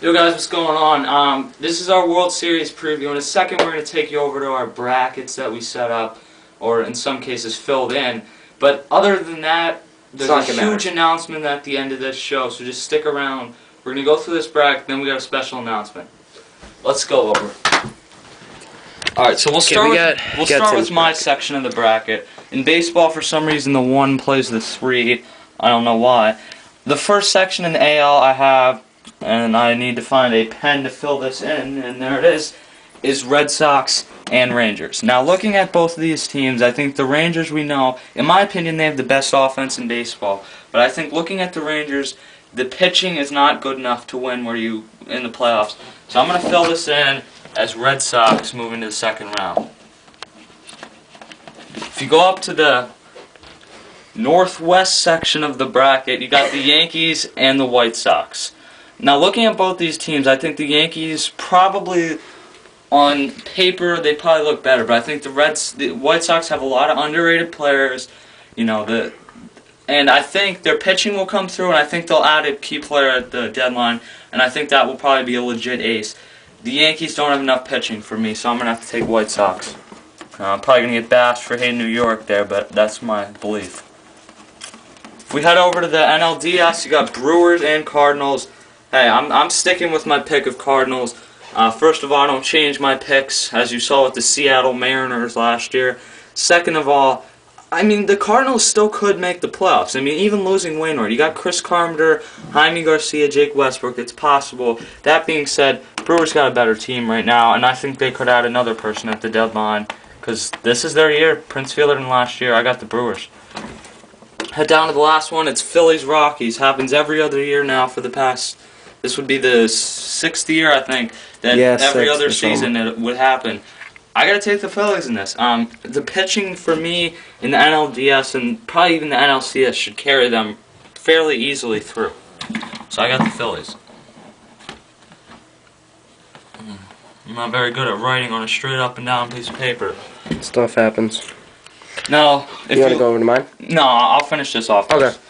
Yo guys, what's going on? This is our World Series preview. In a second we're going to take you over to our brackets that we set up, or in some cases filled in. But other than that, there's a huge announcement at the end of this show, so just stick around. We're going to go through this bracket, then we got a special announcement. Let's go over. Alright, so we'll start with my section of the bracket. In baseball, for some reason, the 1 plays the 3. I don't know why. The first section in the AL I have, and I need to find a pen to fill this in, and there it is Red Sox and Rangers. Now, looking at both of these teams, I think the Rangers, we know, in my opinion, they have the best offense in baseball. But I think looking at the Rangers, the pitching is not good enough to win in the playoffs. So I'm going to fill this in as Red Sox moving to the second round. If you go up to the northwest section of the bracket, you got the Yankees and the White Sox. Now, looking at both these teams, I think the Yankees probably, on paper, they probably look better. But I think the White Sox have a lot of underrated players. And I think their pitching will come through, and I think they'll add a key player at the deadline, and I think that will probably be a legit ace. The Yankees don't have enough pitching for me, so I'm going to have to take White Sox. I'm probably going to get bashed for hating New York there, but that's my belief. If we head over to the NLDS, you got Brewers and Cardinals. Hey, I'm sticking with my pick of Cardinals. First of all, I don't change my picks, as you saw with the Seattle Mariners last year. Second of all, I mean, the Cardinals still could make the playoffs. I mean, even losing Wainwright. You got Chris Carpenter, Jaime Garcia, Jake Westbrook. It's possible. That being said, Brewers got a better team right now, and I think they could add another person at the deadline, because this is their year. Prince Fielder than last year. I got the Brewers. Head down to the last one. It's Phillies-Rockies. Happens every other year now for the past... This would be the 6th year, I think, that every other season it would happen. I gotta take the Phillies in this. The pitching for me in the NLDS and probably even the NLCS should carry them fairly easily through. So I got the Phillies. I'm not very good at writing on a straight up and down piece of paper. Stuff happens. No. You want to go over to mine? No, I'll finish this off first. Okay.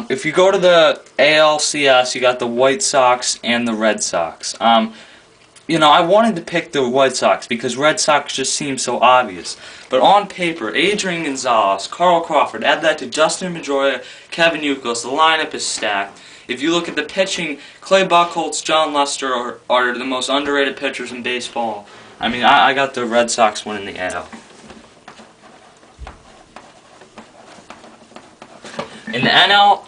If you go to the ALCS, you got the White Sox and the Red Sox. I wanted to pick the White Sox because Red Sox just seems so obvious. But on paper, Adrian Gonzalez, Carl Crawford, add that to Dustin Pedroia, Kevin Youkilis, the lineup is stacked. If you look at the pitching, Clay Buchholz, John Lester are the most underrated pitchers in baseball. I mean, I got the Red Sox winning the AL. In the NL,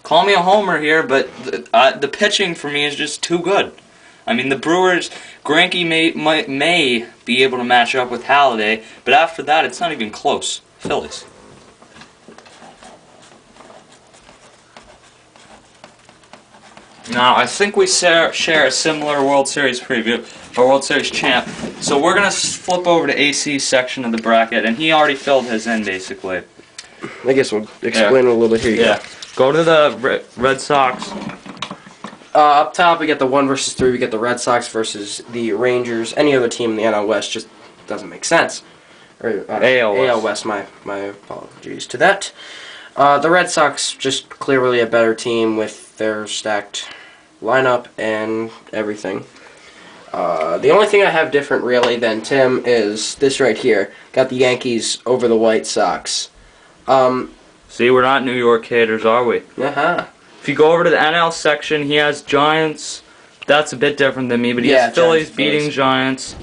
call me a homer here, but the pitching for me is just too good. I mean, the Brewers, Greinke may be able to match up with Halladay, but after that, it's not even close. Phillies. Now, I think we share a similar World Series preview, or World Series champ. So we're going to flip over to AC's section of the bracket, and he already filled his in, basically. I guess we'll explain it a little bit here. Go to the Red Sox. Up top, we get the 1 versus 3. We get the Red Sox versus the Rangers. Any other team in the NL West just doesn't make sense. Or AL West. My apologies to that. The Red Sox just clearly a better team with their stacked lineup and everything. The only thing I have different really than Tim is this right here. Got the Yankees over the White Sox. See, we're not New York haters, are we? If you go over to the NL section, he has Giants. That's a bit different than me, but he has Phillies beating Giants.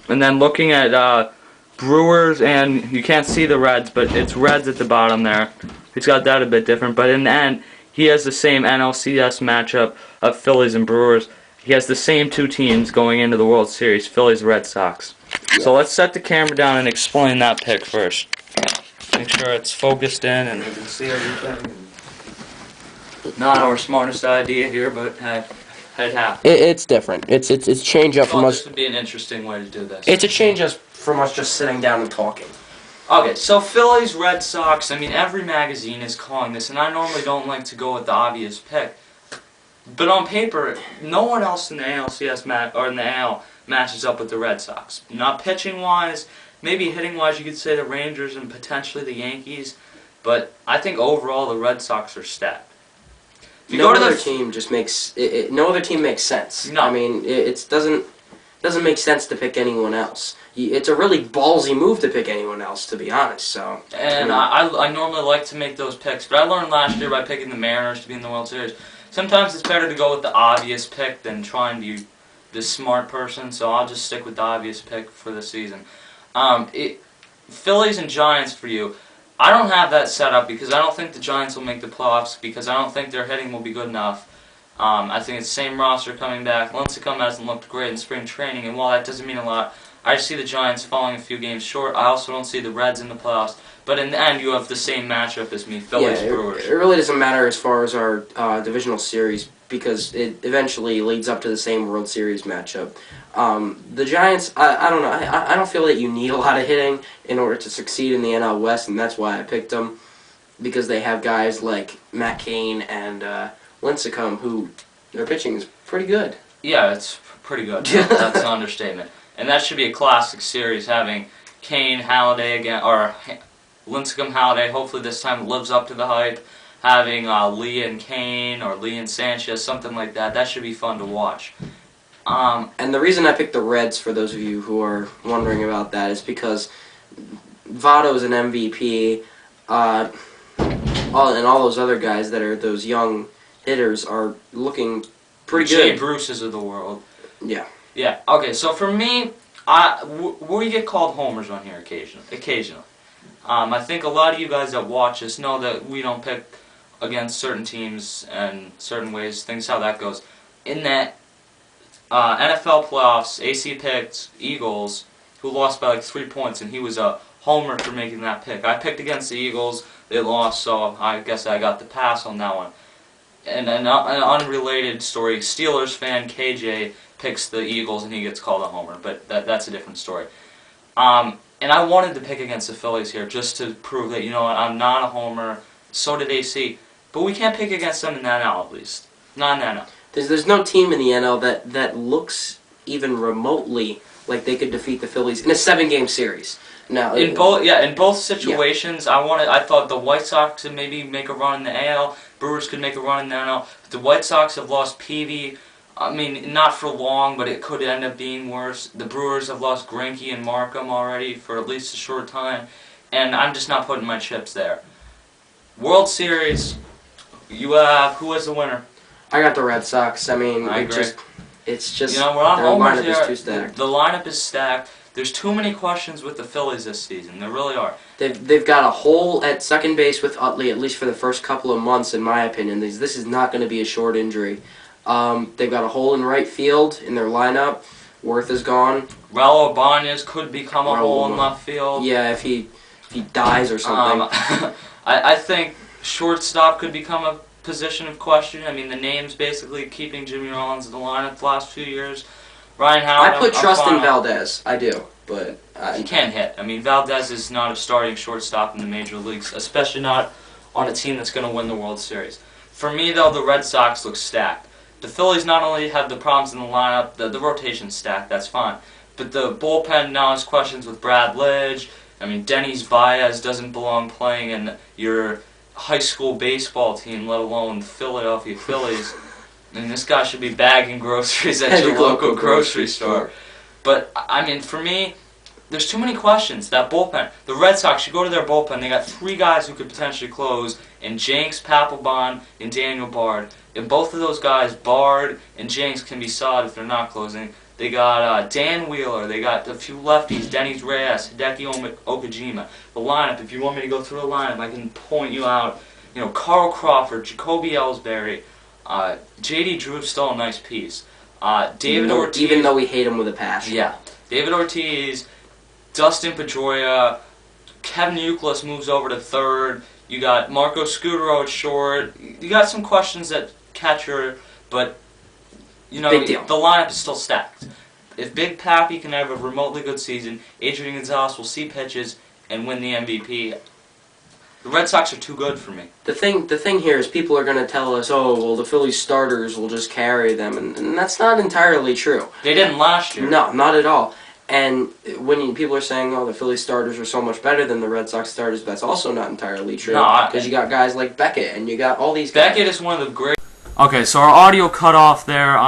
And then looking at Brewers, and you can't see the Reds, but it's Reds at the bottom there. He's got that a bit different. But in the end, he has the same NLCS matchup of Phillies and Brewers. He has the same 2 teams going into the World Series, Phillies-Red Sox. So let's set the camera down and explain that pick first. Make sure it's focused in and we can see everything. Not our smartest idea here, but hey, it happens. It's different. It's change up from us. This would be an interesting way to do this. It's a change up from us just sitting down and talking. Okay, so Phillies, Red Sox. I mean, every magazine is calling this, and I normally don't like to go with the obvious pick. But on paper, no one else in the ALCS or in the AL matches up with the Red Sox. Not pitching wise. Maybe hitting-wise, you could say the Rangers and potentially the Yankees, but I think overall the Red Sox are stacked. No other team just makes no other team makes sense. No. I mean, it doesn't make sense to pick anyone else. It's a really ballsy move to pick anyone else, to be honest. So. And I normally like to make those picks, but I learned last year by picking the Mariners to be in the World Series. Sometimes it's better to go with the obvious pick than trying to be the smart person. So I'll just stick with the obvious pick for the season. Phillies and Giants for you. I don't have that set up because I don't think the Giants will make the playoffs because I don't think their hitting will be good enough. I think it's the same roster coming back. Lincecum hasn't looked great in spring training, and while that doesn't mean a lot, I see the Giants falling a few games short. I also don't see the Reds in the playoffs. But in the end, you have the same matchup as me, Phillies-Brewers. It really doesn't matter as far as our divisional series because it eventually leads up to the same World Series matchup. The Giants, I don't know. I don't feel that you need a lot of hitting in order to succeed in the NL West, and that's why I picked them because they have guys like Matt Cain and Lincecum, who their pitching is pretty good. Yeah, it's pretty good. That's an understatement. And that should be a classic series, having Cain, Halladay again, or Lincecum, Halladay. Hopefully this time it lives up to the hype. Having Lee and Cain or Lee and Sanchez, something like that. That should be fun to watch. And the reason I picked the Reds, for those of you who are wondering about that, is because Votto's an MVP, and all those other guys that are those young hitters are looking pretty good. Jay Bruce's of the world. Yeah. Yeah. Okay. So for me, we get called homers on here occasionally. I think a lot of you guys that watch us know that we don't pick against certain teams and certain ways. Things how that goes. In that NFL playoffs, AC picked Eagles, who lost by like 3 points, and he was a homer for making that pick. I picked against the Eagles. They lost, so I guess I got the pass on that one. And an unrelated story, Steelers fan KJ picks the Eagles and he gets called a homer, but that's a different story. And I wanted to pick against the Phillies here just to prove that, you know what, I'm not a homer. So did AC. But we can't pick against them in the NL, at least. Not in the NL. There's no team in the NL that looks even remotely like they could defeat the Phillies in a 7-game series. Now, in both situations, yeah. I thought the White Sox could maybe make a run in the AL. Brewers could make a run in the NL. But the White Sox have lost Peavy. I mean, not for long, but it could end up being worse. The Brewers have lost Greinke and Markham already for at least a short time, and I'm just not putting my chips there. World Series, you have who was the winner? I got the Red Sox. I mean, I agree. It's just we're not their homers lineup here. is too stacked. The lineup is stacked. There's too many questions with the Phillies this season. There really are. They've got a hole at second base with Utley, at least for the first couple of months, in my opinion. This is not going to be a short injury. They've got a hole in right field in their lineup. Worth is gone. Raul Ibanez could become a hole in left field. Yeah, if he dies or something. I think shortstop could become a position of question. I mean, the name's basically keeping Jimmy Rollins in the lineup the last few years. Ryan Howard. I put trust in Valdez. I do, but he can't hit. I mean, Valdez is not a starting shortstop in the major leagues, especially not on a team that's going to win the World Series. For me, though, the Red Sox look stacked. The Phillies not only have the problems in the lineup, the rotation's stacked, that's fine. But the bullpen now has questions with Brad Lidge. I mean, Denny's Baez doesn't belong playing in your high school baseball team, let alone Philadelphia Phillies. I mean, this guy should be bagging groceries at your local grocery store. But, I mean, for me, there's too many questions. That bullpen. The Red Sox, you go to their bullpen, they got 3 guys who could potentially close, in Jenks, Papelbon, and Daniel Bard. And both of those guys, Bard and Jenks, can be solid if they're not closing. They got Dan Wheeler. They got a few lefties, Denny Reyes, Hideki Okajima. The lineup, if you want me to go through the lineup, I can point you out. You know, Carl Crawford, Jacoby Ellsbury, J.D. Drew's still a nice piece. David Ortiz. Even though we hate him with a passion. Yeah. David Ortiz, Dustin Pedroia, Kevin Youkilis moves over to third. You got Marco Scutaro at short. You got some questions at catcher, but you know the lineup is still stacked. If Big Pappy can have a remotely good season, Adrian Gonzalez will see pitches and win the MVP. The Red Sox are too good for me. The thing here is people are going to tell us, oh, well, the Phillies starters will just carry them, and that's not entirely true. They didn't last year. No, not at all. And when people are saying, oh, the Phillies starters are so much better than the Red Sox starters, that's also not entirely true. No, because you got guys like Beckett, and you got all these guys. Beckett is one of the great Okay, so our audio cut off there.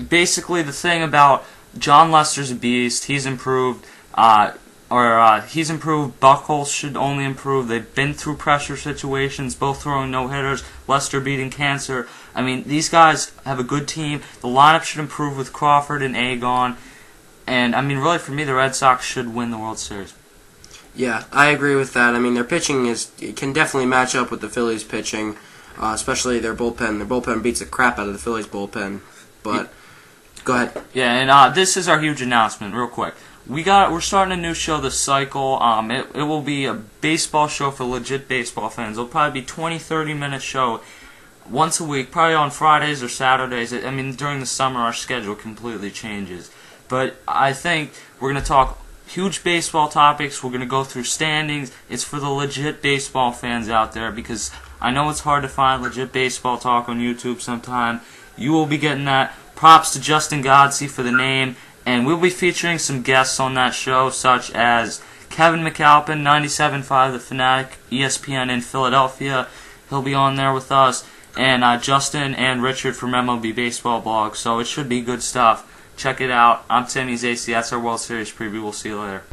Basically, the thing about John Lester's a beast. He's improved. He's improved. Buckholz should only improve. They've been through pressure situations, both throwing no-hitters. Lester beating cancer. I mean, these guys have a good team. The lineup should improve with Crawford and Agon. And, I mean, really, for me, the Red Sox should win the World Series. Yeah, I agree with that. I mean, their pitching can definitely match up with the Phillies' pitching, especially their bullpen. Their bullpen beats the crap out of the Phillies' bullpen. But, go ahead. Yeah, and this is our huge announcement, real quick. We're starting a new show, The Cycle. It will be a baseball show for legit baseball fans. It'll probably be 20-30-minute show once a week, probably on Fridays or Saturdays. I mean, during the summer, our schedule completely changes. But I think we're going to talk huge baseball topics. We're going to go through standings. It's for the legit baseball fans out there, because I know it's hard to find legit baseball talk on YouTube sometime. You will be getting that. Props to Justin Godsey for the name. And we'll be featuring some guests on that show, such as Kevin McAlpin, 97.5 The Fanatic, ESPN in Philadelphia. He'll be on there with us. And Justin and Richard from MLB Baseball Blog. So it should be good stuff. Check it out. I'm Timmy Zacey. That's our World Series preview. We'll see you later.